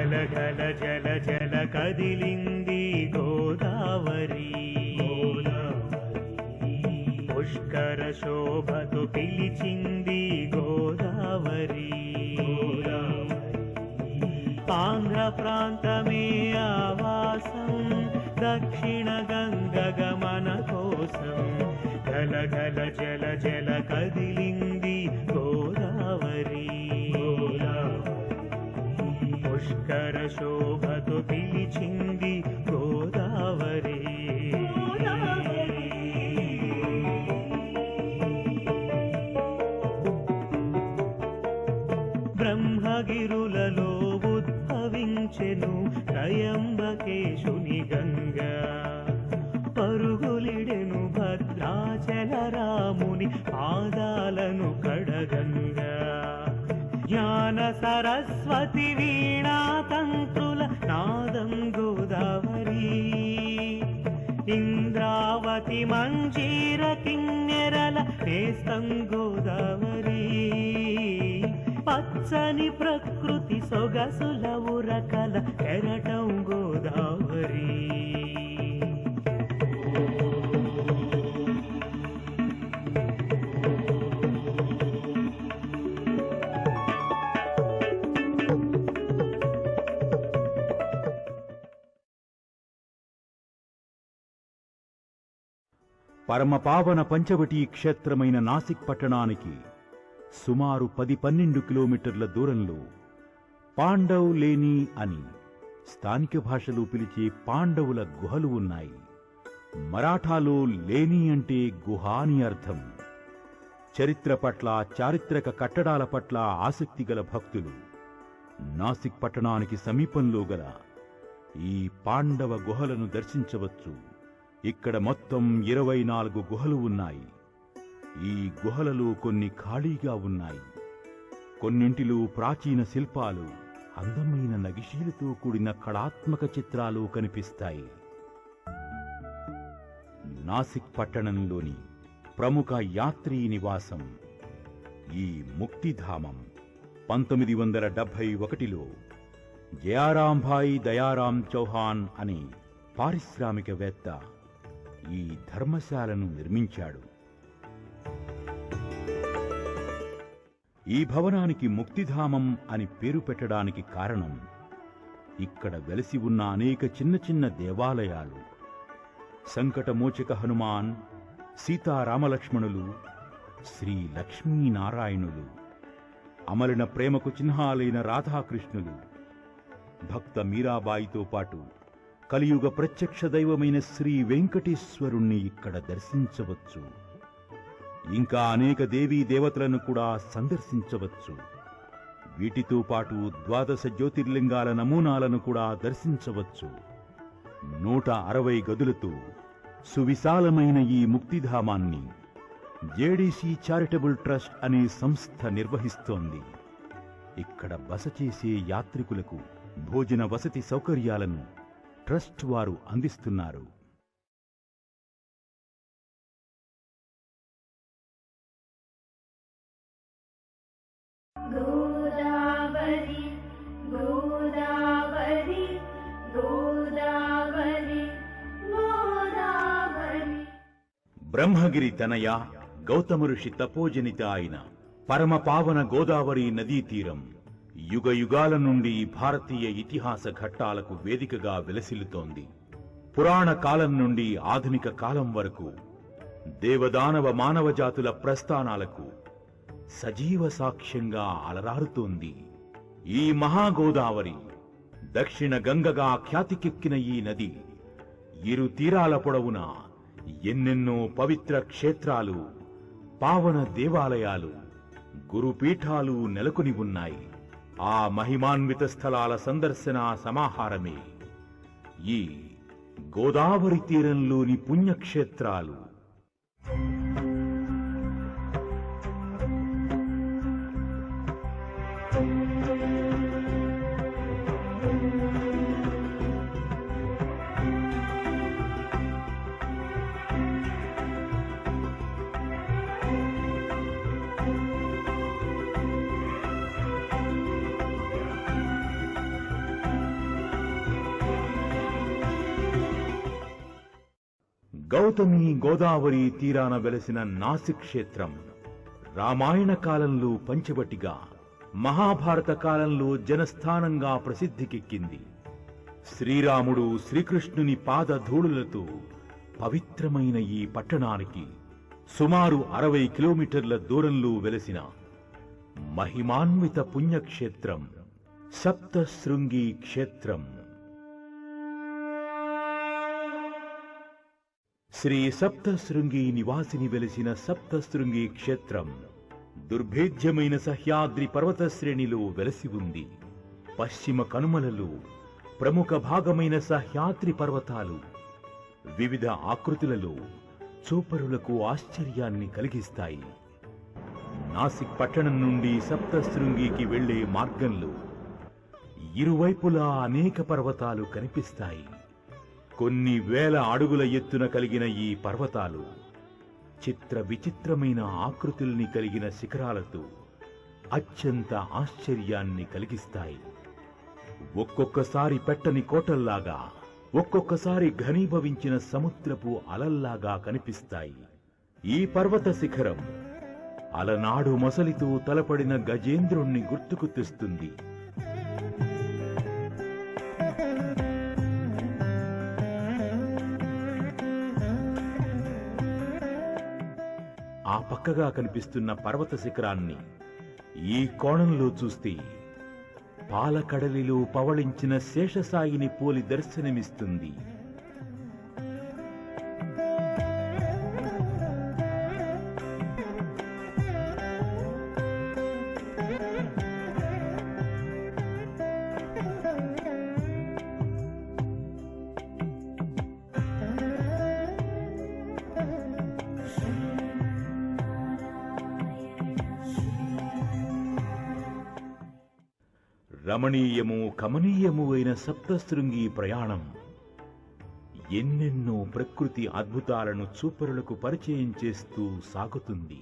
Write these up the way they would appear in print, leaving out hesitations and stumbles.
గల గల జల జల కదిలింది గోదావరి పుష్కర శోభతో పిలిచింది గోదావరి ఆంధ్ర ప్రాంతమే ఆవాసం దక్షిణ గంగ గమన కోసం గల గల జల జల కదిలింది గోదావరి పుష్కర శోభతో పిలిచింది గోదావరి బ్రహ్మగిరులలో ఉద్భవించెను త్రయంబకేశుని గంగా పరుగులిడెను భద్రాచల రాముని పాదాలను కడగంగా జ్ఞాన సరస్వతి వీణా తంత్రుల నాదం గోదావరి ఇంద్రావతి మంజీర కిన్నెరల నేస్తం గోదావరి పచ్చని ప్రకృతి సొగసుల ఉరకల కెరటం గోదావరి పరమపావన పంచవటీ క్షేత్రమైన నాసిక్ పట్టణానికి సుమారు 10-12 కిలోమీటర్ల దూరంలో పాండవ్ లేని అని స్థానిక భాషలో పిలిచే పాండవుల గుహలు ఉన్నాయి. మరాఠాలో లేని అంటే గుహ అని అర్థం. చరిత్ర పట్ల, చారిత్రక కట్టడాల పట్ల ఆసక్తి గల భక్తులు నాసిక్ పట్టణానికి సమీపంలో గల ఈ పాండవ గుహలను దర్శించవచ్చు. ఇక్కడ మొత్తం 24 గుహలు ఉన్నాయి. ఈ గుహలలో కొన్ని ఖాళీగా ఉన్నాయి. కొన్నింటిలో ప్రాచీన శిల్పాలు, అందమైన నగిశీలతో కూడిన కళాత్మక చిత్రాలు కనిపిస్తాయి. నాసిక్ పట్టణంలోని ప్రముఖ యాత్రీ నివాసం ఈ ముక్తిధామం 1971లో జయారాంభాయి దయారాం చౌహాన్ అనే పారిశ్రామికవేత్త ఈ ధర్మశాలను నిర్మించాడు. ఈ భవనానికి ముక్తిధామం అని పేరు పెట్టడానికి కారణం ఇక్కడ వెలసి ఉన్న అనేక చిన్న చిన్న దేవాలయాలు. సంకటమోచక హనుమాన్, సీతారామలక్ష్మణులు, శ్రీ లక్ష్మీనారాయణులు, అమలిన ప్రేమకు చిహ్నాలైన రాధాకృష్ణులు, భక్త మీరాబాయితో పాటు కలియుగ ప్రత్యక్ష దైవమైన శ్రీ వెంకటేశ్వరుణ్ణి ఇక్కడ దర్శించవచ్చు. ఇంకా అనేక దేవీ దేవతలను కూడా సందర్శించవచ్చు. వీటితో పాటు 12 జ్యోతిర్లింగాల నమూనాలను కూడా దర్శించవచ్చు. 160 గదులతో సువిశాలమైన ఈ ముక్తిధామాన్ని జేడీసీ చారిటబుల్ ట్రస్ట్ అనే సంస్థ నిర్వహిస్తోంది. ఇక్కడ బస చేసే యాత్రికులకు భోజన వసతి సౌకర్యాలను ట్రస్ట్ వారు అందిస్తున్నారు. గోదావరి గోదావరి గోదావరి గోదావరి. బ్రహ్మగిరి తనయ గౌతమ ఋషి తపోజనిత అయిన పరమపావన గోదావరి నదీ తీరం యుగ యుగాల నుండి భారతీయ ఇతిహాస ఘట్టాలకు వేదికగా విలసిల్లుతోంది. పురాణ కాలం నుండి ఆధునిక కాలం వరకు దేవదానవ మానవ జాతుల ప్రస్థానాలకు సజీవ సాక్ష్యంగా అలరారుతోంది. ఈ మహాగోదావరి దక్షిణ గంగగా ఖ్యాతికెక్కిన ఈ నది ఇరు తీరాల పొడవున ఎన్నెన్నో పవిత్ర క్షేత్రాలు, పావన దేవాలయాలు, గురుపీఠాలు నెలకొని ఉన్నాయి. ఆ మహిమాన్విత స్థలాల సందర్శన సమాహారమే ఈ గోదావరి తీరంలోని పుణ్యక్షేత్రాలు. గౌతమి గోదావరి తీరాన వెలసిన నాసిక్ క్షేత్రం రామాయణ కాలంలో పంచవటిగా, మహాభారత కాలంలో జనస్థానంగా ప్రసిద్ధికెక్కింది. శ్రీరాముడు శ్రీకృష్ణుని పాదధూళులతో పవిత్రమైన ఈ పట్టణానికి సుమారు 60 కిలోమీటర్ల దూరంలో వెలసిన మహిమాన్విత పుణ్యక్షేత్రం సప్తశృంగి క్షేత్రం. శ్రీ సప్తశృంగి నివాసిని వెలిసిన సప్తశృంగి క్షేత్రం దుర్భేద్యమైన సహ్యాద్రి పర్వత శ్రేణిలో వెలసి ఉంది. పశ్చిమ కనుమలలో ప్రముఖ భాగమైన సహ్యాద్రి పర్వతాలు వివిధ ఆకృతులలో చూపరులకు ఆశ్చర్యాన్ని కలిగిస్తాయి. నాసిక్ పట్టణం నుండి సప్తశృంగికి వెళ్లే మార్గంలో ఇరువైపులా అనేక పర్వతాలు కనిపిస్తాయి. కొన్ని వేల అడుగుల ఎత్తున కలిగిన ఈ పర్వతాలు చిత్ర విచిత్రమైన ఆకృతుల్ని కలిగిన శిఖరాలతో అత్యంత ఆశ్చర్యాన్ని కలిగిస్తాయి. ఒక్కొక్కసారి పెట్టని కోటల్లాగా, ఒక్కొక్కసారి ఘనీభవించిన సముద్రపు అలల్లాగా కనిపిస్తాయి. ఈ పర్వత శిఖరం అలనాడు మొసలితో తలపడిన గజేంద్రుణ్ణి గుర్తుకు తెస్తుంది. ఆ పక్కగా కనిపిస్తున్న పర్వత శిఖరాన్ని ఈ కోణంలో చూస్తే పాలకడలిలో పవళించిన శేషసాయిని పోలి దర్శనమిస్తుంది. రమణీయము కమనీయము అయిన సప్తశృంగి ప్రయాణం ఎన్నెన్నో ప్రకృతి అద్భుతాలను చూపరులకు పరిచయం చేస్తూ సాగుతుంది.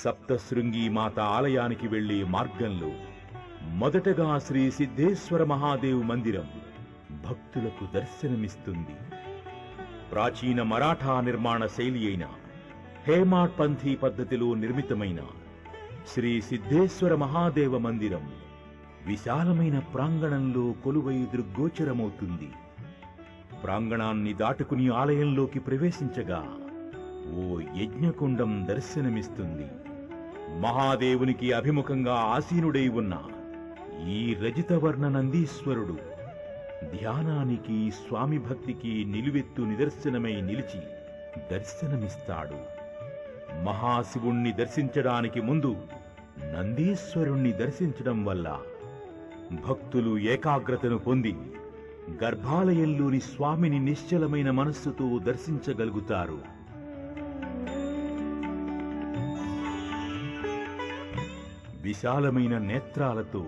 సప్తశృంగి మాత ఆలయానికి వెళ్లే మార్గంలో మొదటగా శ్రీ సిద్ధేశ్వర మహాదేవ్ మందిరం భక్తులకు దర్శనమిస్తుంది. ప్రాచీన మరాఠా నిర్మాణ శైలి అయిన హేమాడ్ పంథీ పద్ధతిలో నిర్మితమైన శ్రీ సిద్ధేశ్వర మహాదేవ మందిరం విశాలమైన ప్రాంగణంలో కొలువై దృగ్గోచరమవుతుంది. ప్రాంగణాన్ని దాటుకుని ఆలయంలోకి ప్రవేశించగా ఓ యజ్ఞకుండం దర్శనమిస్తుంది. మహాదేవునికి అభిముఖంగా ఆసీనుడై ఉన్న ఈ రజితవర్ణ నందీశ్వరుడు ధ్యానానికి, స్వామి భక్తికి నిలువెత్తు నిదర్శనమై నిలిచి దర్శనమిస్తాడు. మహాశివుణ్ణి దర్శించడానికి ముందు నందీశ్వరుణ్ణి దర్శించడం వల్ల భక్తులు ఏకాగ్రతను పొంది గర్భాలయంలోని స్వామిని నిశ్చలమైన మనస్సుతో దర్శించగలుగుతారు. విశాలమైన నేత్రాలతో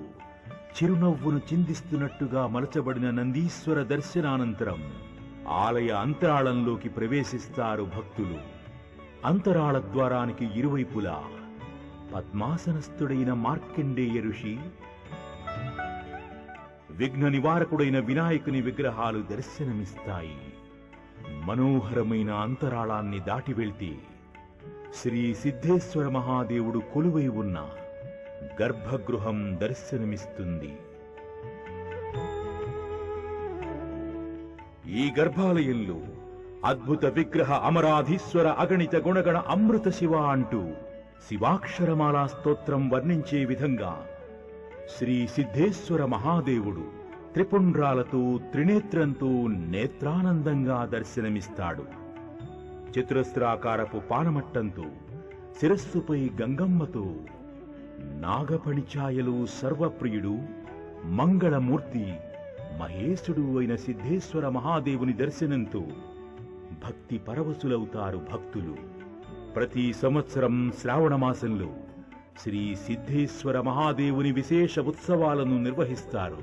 చిరునవ్వును చిందిస్తున్నట్టుగా మలచబడిన నందీశ్వర దర్శనానంతరం ఆలయ అంతరాళంలోకి ప్రవేశిస్తారు భక్తులు. అంతరాళ ద్వారానికి ఇరువైపులా పద్మాసనస్థుడైన మార్కండేయ ఋషి, విఘ్న నివారకుడైన వినాయకుని విగ్రహాలు దర్శనమిస్తాయి. మనోహరమైన అంతరాళాన్ని దాటి వెళ్తే శ్రీ సిద్ధేశ్వర మహాదేవుడు కొలువై ఉన్న గర్భగృహం దర్శనమిస్తుంది. ఈ గర్భాలయంలో అద్భుత విగ్రహ అమరాధీశ్వర అగణిత గుణగణ అమృత శివ అంటూ శివాక్షరమాలా స్తోత్రం వర్ణించే విధంగా శ్రీ సిద్ధేశ్వర మహాదేవుడు త్రిపుండ్రాలతో త్రినేత్రంతో నేత్రానందంగా దర్శనమిస్తాడు. చతురస్రాకారపు పానమట్టంతో, శిరస్సుపై గంగమ్మతో, నాగపణిఛాయలు సర్వప్రియుడు, మంగళమూర్తి, మహేశుడు అయిన సిద్ధేశ్వర మహాదేవుని దర్శనంతో భక్తి పరవశులవుతారు భక్తులు. ప్రతి సంవత్సరం శ్రావణమాసంలో శ్రీ సిద్ధేశ్వర మహాదేవుని విశేష ఉత్సవాలను నిర్వహిస్తారు.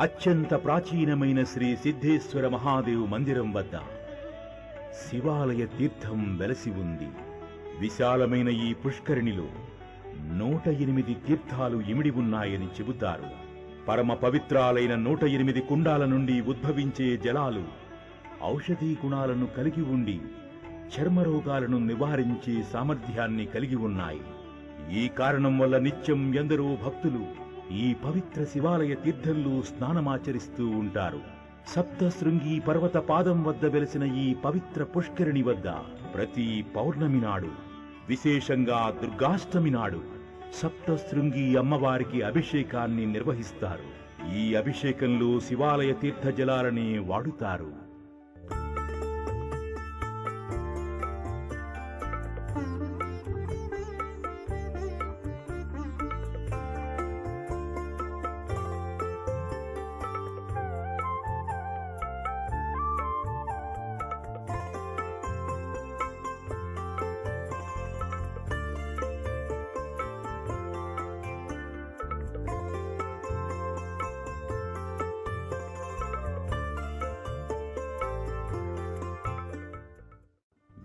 అత్యంత ప్రాచీనమైన శ్రీ సిద్ధేశ్వర మహాదేవ్ మందిరం వద్ద శివాలయ తీర్థం వెలసి ఉంది. విశాలమైన ఈ పుష్కరిణిలో 108 తీర్థాలు ఇమిడి ఉన్నాయని చెబుతారు. పరమ పవిత్రాలైన 108 కుండాల నుండి ఉద్భవించే జలాలు ఔషధీ గుణాలను కలిగి ఉండి చర్మరోగాలను నివారించే సామర్థ్యాన్ని కలిగి ఉన్నాయి. ఈ కారణం వల్ల నిత్యం ఎందరో భక్తులు ఈ పవిత్ర శివాలయ తీర్థంలో స్నానమాచరిస్తూ ఉంటారు. సప్తశృంగి పర్వత పాదం వద్ద వెలసిన ఈ పవిత్ర పుష్కరిణి వద్ద ప్రతి పౌర్ణమి నాడు, విశేషంగా దుర్గాష్టమి నాడు సప్తశృంగి అమ్మవారికి అభిషేకాన్ని నిర్వహిస్తారు. ఈ అభిషేకంలో శివాలయ తీర్థ జలాలనే వాడుతారు.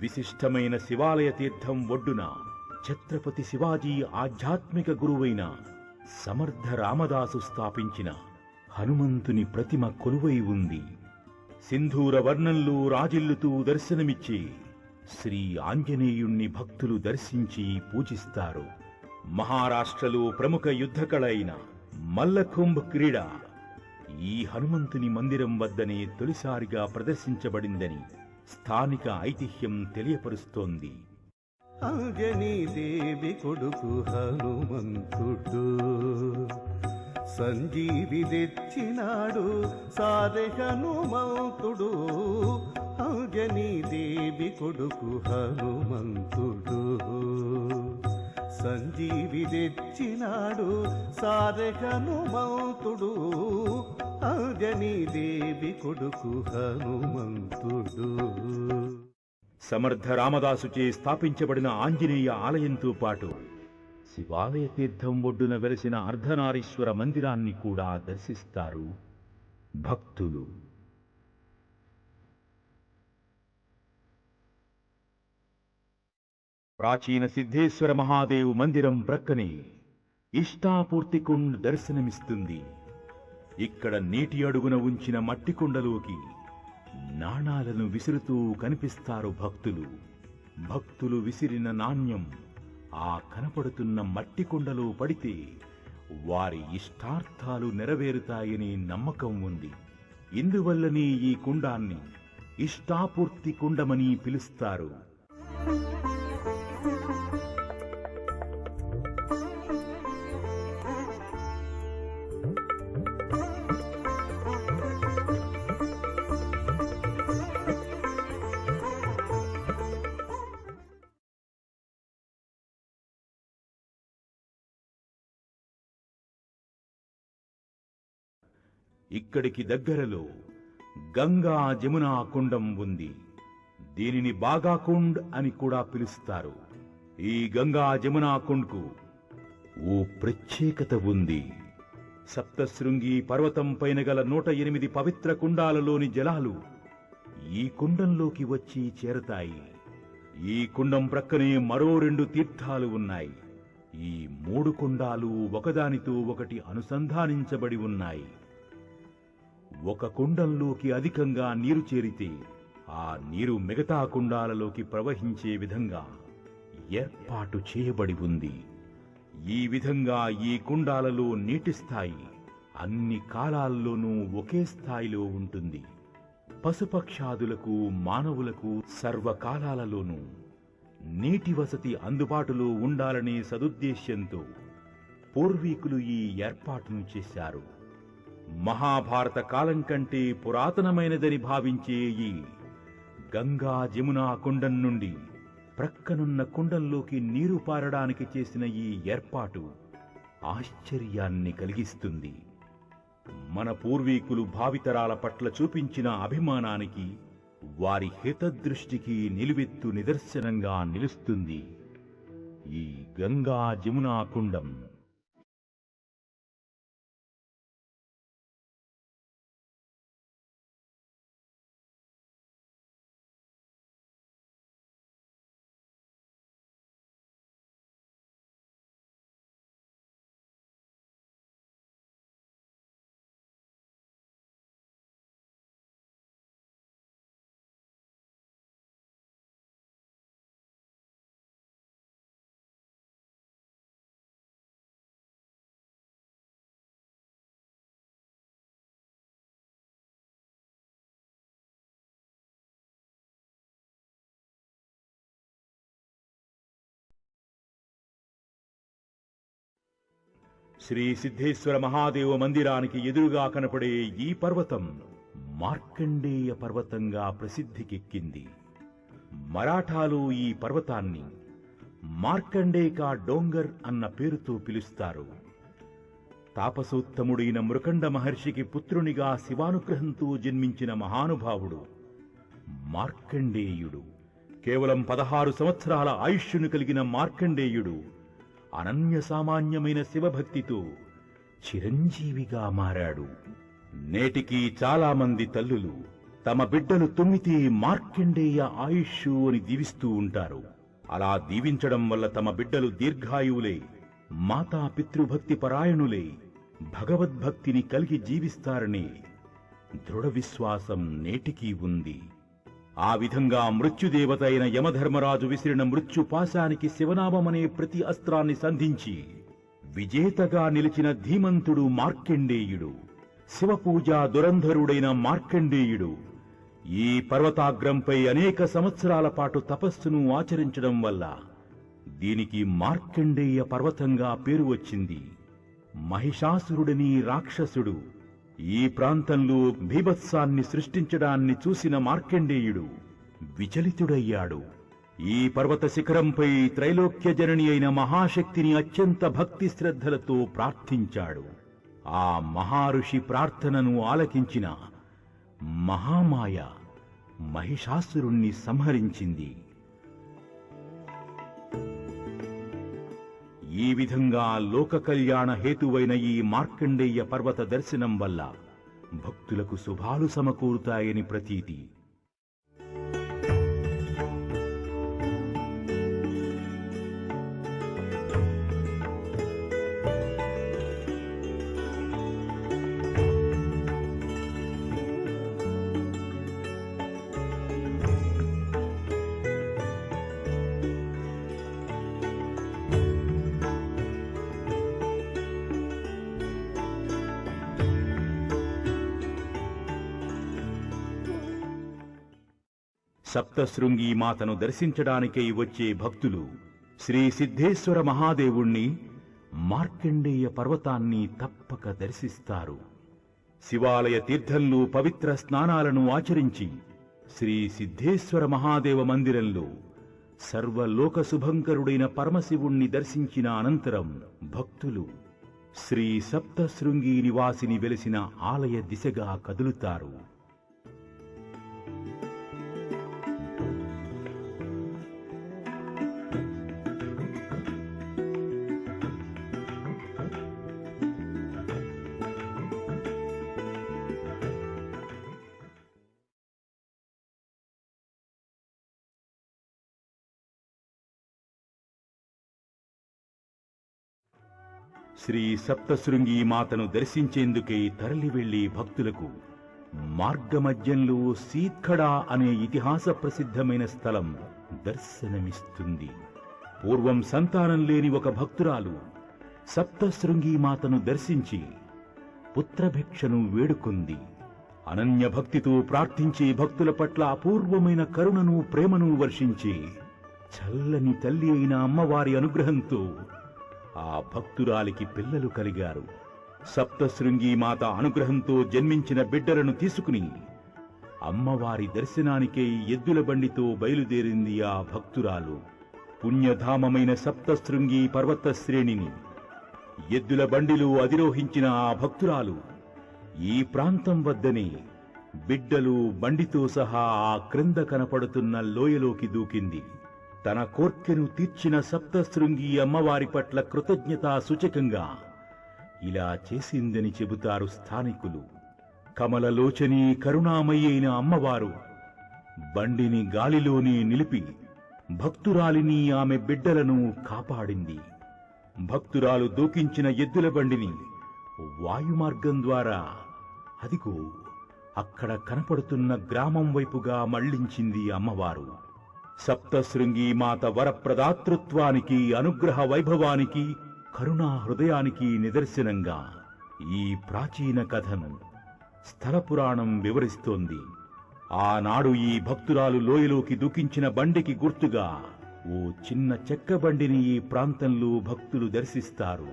విశిష్టమైన శివాలయ తీర్థం ఒడ్డున ఛత్రపతి శివాజీ ఆధ్యాత్మిక గురువైన సమర్థ రామదాసు స్థాపించిన హనుమంతుని ప్రతిమ కొలువై ఉంది. సింధూర వర్ణంలో రాజిల్లుతూ దర్శనమిచ్చే శ్రీ ఆంజనేయుణ్ణి భక్తులు దర్శించి పూజిస్తారు. మహారాష్ట్రలో ప్రముఖ యుద్ధకళ అయిన మల్లఖంబ్ క్రీడ ఈ హనుమంతుని మందిరం వద్దనే తొలిసారిగా ప్రదర్శించబడిందని స్థానిక ఐతిహ్యం తెలియపరుస్తోంది. అంజనీదేవి కొడుకు హనుమంతుడు సంజీవి తెచ్చినాడు సారె హనుమంతుడు. అంజనీదేవి కొడుకు హనుమంతుడు సంజీవి తెచ్చినాడు సారె హనుమంతుడు. అంజనీదేవి కొడుకు హనుమంతుడు. సమర్థ రామదాసుచే స్థాపించబడిన ఆంజనేయ ఆలయంతో పాటు శివాలయ తీర్థం ఒడ్డున వెలసిన అర్ధనారీశ్వర మందిరాన్ని కూడా దర్శిస్తారు భక్తులు. ప్రాచీన సిద్ధేశ్వర మహాదేవ్ మందిరం ప్రక్కనే ఇష్టాపూర్తి కుండ్ దర్శనమిస్తుంది. ఇక్కడ నీటి అడుగున ఉంచిన మట్టి కుండలోకి నాణాలను విసురుతూ కనిపిస్తారు భక్తులు. భక్తులు విసిరిన నాణ్యం ఆ కనపడుతున్న మట్టి కుండలో పడితే వారి ఇష్టార్థాలు నెరవేరుతాయని నమ్మకం ఉంది. ఇందువల్లనే ఈ కుండాన్ని ఇష్టాపూర్తి కుండమని పిలుస్తారు. ఇక్కడికి దగ్గరలో గంగా జమునా కుండం ఉంది. దీనిని బాగాకుండ్ అని కూడా పిలుస్తారు. ఈ గంగా జమునా కుండ్కు ఓ ప్రత్యేకత ఉంది. సప్తశృంగి పర్వతం పైన గల 108 పవిత్ర కుండాలలోని జలాలు ఈ కుండంలోకి వచ్చి చేరతాయి. ఈ కుండం ప్రక్కనే మరో 2 తీర్థాలు ఉన్నాయి. ఈ 3 కుండాలు ఒకదానితో ఒకటి అనుసంధానించబడి ఉన్నాయి. ఒక కుండంలోకి అధికంగా నీరు చేరితే ఆ నీరు మిగతా కుండాలలోకి ప్రవహించే విధంగా ఏర్పాటు చేయబడి ఉంది. ఈ విధంగా ఈ కుండాలలో నీటి స్థాయి అన్ని కాలాల్లోనూ ఒకే స్థాయిలో ఉంటుంది. పశుపక్షాదులకు మానవులకు సర్వకాలాలలోనూ నీటి వసతి అందుబాటులో ఉండాలనే సదుద్దేశ్యంతో పూర్వీకులు ఈ ఏర్పాటును చేశారు. మహాభారత కాలం కంటే పురాతనమైనదని భావించే ఈ గంగా జమునా కుండం నుండి ప్రక్కనున్న కుండంలోకి నీరు పారడానికి చేసిన ఈ ఏర్పాటు ఆశ్చర్యాన్ని కలిగిస్తుంది. మన పూర్వీకులు భావితరాల పట్ల చూపించిన అభిమానానికి, వారి హితదృష్టికి నిలువెత్తు నిదర్శనంగా నిలుస్తుంది ఈ గంగా జమునా కుండం. శ్రీ సిద్ధేశ్వర మహాదేవ మందిరానికి ఎదురుగా కనపడే ఈ పర్వతం మార్కండేయ పర్వతంగా ప్రసిద్ధికెక్కింది. మరాఠాలో ఈ పర్వతాన్ని మార్కండేకా డోంగర్ అన్న పేరుతో పిలుస్తారు. తాపసోత్తముడైన మృకండ మహర్షికి పుత్రునిగా శివానుగ్రహంతో జన్మించిన మహానుభావుడు మార్కండేయుడు. కేవలం 16 సంవత్సరాల ఆయుష్యును కలిగిన మార్కండేయుడు అనన్య సామాన్యమైన శివభక్తితో చిరంజీవిగా మారాడు. నేటికి చాలా మంది తల్లులు తమ బిడ్డలు తుమ్మితే మార్కండేయ ఆయుష్షు అని దీవిస్తూ ఉంటారు. అలా దీవించడం వల్ల తమ బిడ్డలు దీర్ఘాయువులై, మాతా పితృభక్తి పరాయణులై, భగవద్భక్తిని కలిగి జీవిస్తారని దృఢ విశ్వాసం నేటికీ ఉంది. ఆ విధంగా మృత్యుదేవత అయిన యమధర్మరాజు విసిరిన మృత్యుపాశానికి శివనామమనే ప్రతి అస్త్రాన్ని సంధించి విజేతగా నిలిచిన ధీమంతుడు మార్కండేయుడు. శివపూజా దురంధరుడైన మార్కండేయుడు ఈ పర్వతాగ్రంపై అనేక సంవత్సరాల పాటు తపస్సును ఆచరించడం వల్ల దీనికి మార్కండేయ పర్వతంగా పేరు వచ్చింది. మహిషాసురుడని రాక్షసుడు ఈ ప్రాంతంలో భీభత్సాన్ని సృష్టించడాన్ని చూసిన మార్కండేయుడు విచలితుడయ్యాడు. ఈ పర్వత శిఖరంపై త్రైలోక్య జనని అయిన మహాశక్తిని అత్యంత భక్తి శ్రద్ధలతో ప్రార్థించాడు. ఆ మహారుషి ప్రార్థనను ఆలకించిన మహామాయ మహిషాసురుణ్ణి సంహరించింది. ఈ విధంగా లోక కళ్యాణ హేతువైన ఈ మార్కండేయ పర్వత దర్శనం వల్ల భక్తులకు శుభాలు సమకూరుతాయని ప్రతీతి. సప్తశృంగి మాతను దర్శించడానికై వచ్చే భక్తులు శ్రీ సిద్ధేశ్వర మహాదేవుణ్ణి, మార్కండేయ పర్వతాన్ని తప్పక దర్శిస్తారు. శివాలయ తీర్థంలో పవిత్ర స్నానాలను ఆచరించి శ్రీ సిద్ధేశ్వర మహాదేవ మందిరంలో సర్వలోక శుభంకరుడైన పరమశివుణ్ణి దర్శించిన అనంతరం భక్తులు శ్రీ సప్తశృంగి నివాసిని వెలిసిన ఆలయ దిశగా కదులుతారు. శ్రీ సప్తశృంగి మాతను దర్శించేందుకై తరలి వెళ్లే భక్తులకు మార్గమధ్యంలో సీత్ఖడా అనే ఇతిహాస ప్రసిద్ధమైన స్థలం దర్శనమిస్తుంది. పూర్వం సంతానం లేని ఒక భక్తురాలు సప్తశృంగి మాతను దర్శించి పుత్రభిక్షను వేడుకుంది. అనన్య భక్తితో ప్రార్థించే భక్తుల పట్ల అపూర్వమైన కరుణను ప్రేమను వర్షించే చల్లని తల్లి అయిన అమ్మవారి అనుగ్రహంతో ఆ భక్తురాలికి పిల్లలు కలిగారు. సప్తశృంగి మాత అనుగ్రహంతో జన్మించిన బిడ్డలను తీసుకుని అమ్మవారి దర్శనానికై ఎద్దుల బండితో బయలుదేరింది ఆ భక్తురాలు. పుణ్యధామమైన సప్తశృంగి పర్వత శ్రేణిని ఎద్దుల బండిలో అధిరోహించిన ఆ భక్తురాలు ఈ ప్రాంతం వద్దనే బిడ్డలు బండితో సహా ఆ క్రింద కనపడుతున్న లోయలోకి దూకింది. తన కోర్కెను తీర్చిన సప్తశృంగి అమ్మవారి పట్ల కృతజ్ఞతా సూచకంగా ఇలా చేసిందని చెబుతారు స్థానికులు. కమలలోచని కరుణామయి అయిన అమ్మవారు బండిని గాలిలోనే నిలిపి భక్తురాలిని ఆమె బిడ్డలను కాపాడింది. భక్తురాలు దూకించిన ఎద్దుల బండిని వాయుమార్గం ద్వారా అదిగో అక్కడ కనపడుతున్న గ్రామం వైపుగా మళ్లించింది అమ్మవారు. సప్తశృంగి మాత వరప్రదాతృత్వానికి, అనుగ్రహ వైభవానికి, కరుణా హృదయానికి నిదర్శనంగా ఈ ప్రాచీన కథను స్థల పురాణం వివరిస్తోంది. ఆనాడు ఈ భక్తురాలు లోయలోకి దూకించిన బండికి గుర్తుగా ఓ చిన్న చెక్క బండిని ఈ ప్రాంతంలో భక్తులు దర్శిస్తారు.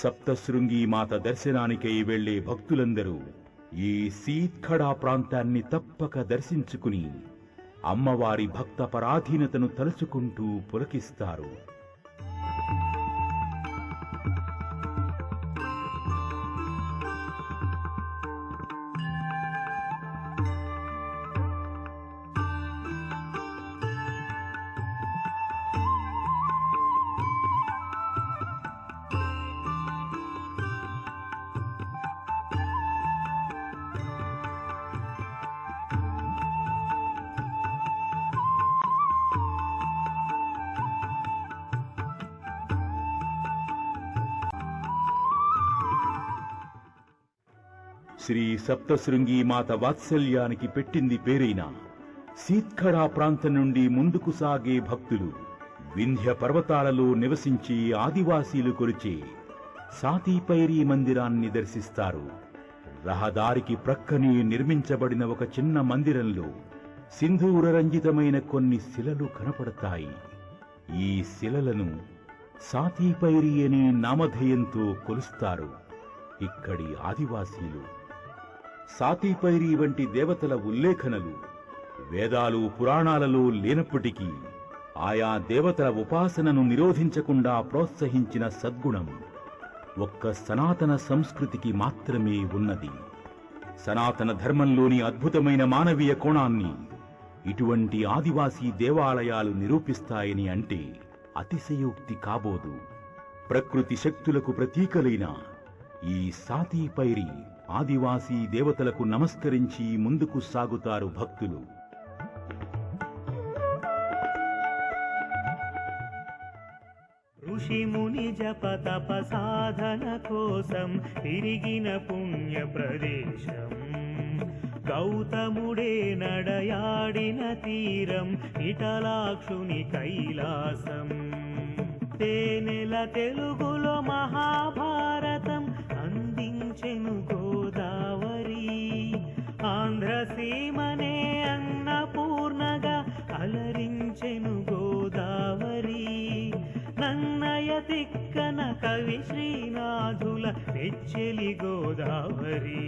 సప్తశృంగి మాత దర్శనానికై వెళ్లే భక్తులందరూ ఈ సీత్ఖడా ప్రాంతాన్ని తప్పక దర్శించుకుని అమ్మవారి భక్త పరాధీనతను తలుచుకుంటూ పులకిస్తారు. శ్రీ సప్తశృంగి మాత వాత్సల్యానికి పెట్టింది పేరైన సీత్ఖడా ప్రాంతం నుండి ముందుకు సాగే భక్తులు వింధ్య పర్వతాలలో నివసించి ఆదివాసీలు కొలిచే సాతీపైరీ మందిరాన్ని దర్శిస్తారు. రహదారికి ప్రక్కనే నిర్మించబడిన ఒక చిన్న మందిరంలో సింధూర రంజితమైన కొన్ని శిలలు కనపడతాయి. ఈ శిలలను సాతీపైరీ అనే నామధేయంతో కొలుస్తారు ఇక్కడి ఆదివాసీలు. సాతీపైరీ వంటి దేవతల ఉల్లేఖనలు వేదాలు, పురాణాలలో లేనప్పటికీ ఆయా దేవతల ఉపాసనను నిరోధించకుండా ప్రోత్సహించిన సద్గుణం ఒక్క సనాతన సంస్కృతికి మాత్రమే ఉన్నది. సనాతన ధర్మంలోని అద్భుతమైన మానవీయ కోణాన్ని ఇటువంటి ఆదివాసీ దేవాలయాలు నిరూపిస్తాయని అంటే అతిశయోక్తి కాబోదు. ప్రకృతి శక్తులకు ప్రతీకలైన ఈ సాతీపైరీ ఆదివాసీ దేవతలకు నమస్కరించి ముందుకు సాగుతారు భక్తులు. ఋషి ముని జప తప సాధన కోసం తిరిగిన పుణ్య ప్రదేశం, గౌతముడే నడయాడిన తీరం, ఇటలాక్షుని కైలాసం. తేనెల తెలుగులో మహాభారతం అందించెను గోదావరి, ఆంధ్రసీమనే అన్నపూర్ణగా అలరించెను గోదావరి. నన్నయ తిక్కన కవి శ్రీనాథుల నెచ్చెలి గోదావరి.